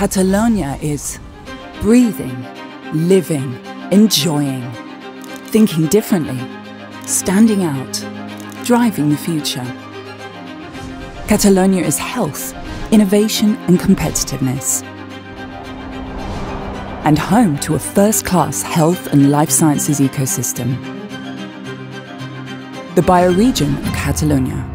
Catalonia is breathing, living, enjoying, thinking differently, standing out, driving the future. Catalonia is health, innovation and competitiveness. And home to a first-class health and life sciences ecosystem. The Bioregion of Catalonia.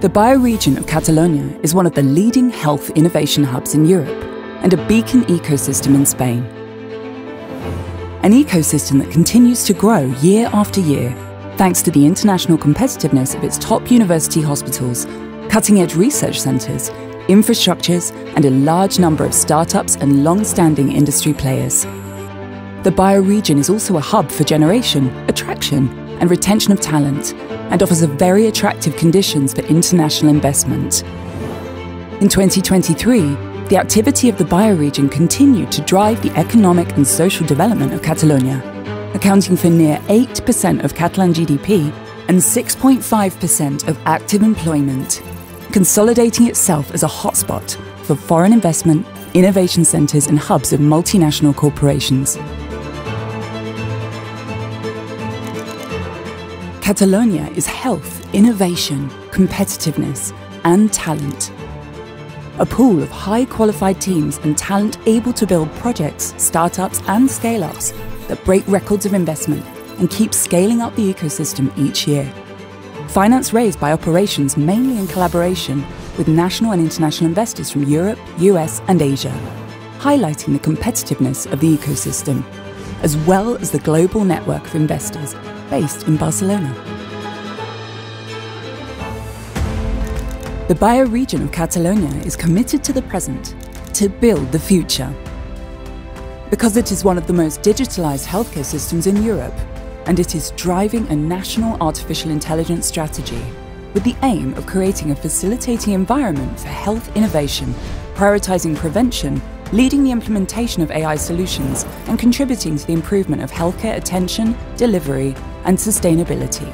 The Bioregion of Catalonia is one of the leading health innovation hubs in Europe and a beacon ecosystem in Spain. An ecosystem that continues to grow year after year thanks to the international competitiveness of its top university hospitals, cutting-edge research centres, infrastructures and a large number of startups and long-standing industry players. The Bioregion is also a hub for generation, attraction and retention of talent and offers a very attractive conditions for international investment. In 2023, the activity of the Bioregion continued to drive the economic and social development of Catalonia, accounting for near 8% of Catalan GDP and 6.5% of active employment, consolidating itself as a hotspot for foreign investment, innovation centres and hubs of multinational corporations. Catalonia is health, innovation, competitiveness and talent. A pool of high-qualified teams and talent able to build projects, startups and scale-ups that break records of investment and keep scaling up the ecosystem each year. Finance raised by operations mainly in collaboration with national and international investors from Europe, US and Asia, highlighting the competitiveness of the ecosystem, as well as the global network of investors based in Barcelona. The Bioregion of Catalonia is committed to the present to build the future. Because it is one of the most digitalized healthcare systems in Europe, and it is driving a national artificial intelligence strategy with the aim of creating a facilitating environment for health innovation, prioritizing prevention, leading the implementation of AI solutions, and contributing to the improvement of healthcare attention, delivery, and sustainability.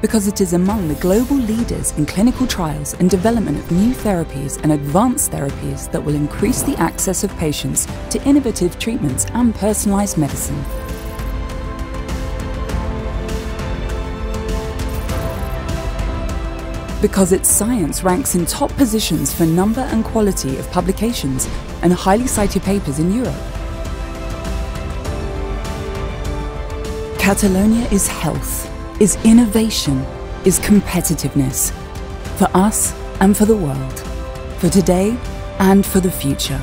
Because it is among the global leaders in clinical trials and development of new therapies and advanced therapies that will increase the access of patients to innovative treatments and personalized medicine. Because its science ranks in top positions for number and quality of publications and highly cited papers in Europe. Catalonia is health, is innovation, is competitiveness, for us and for the world, for today and for the future.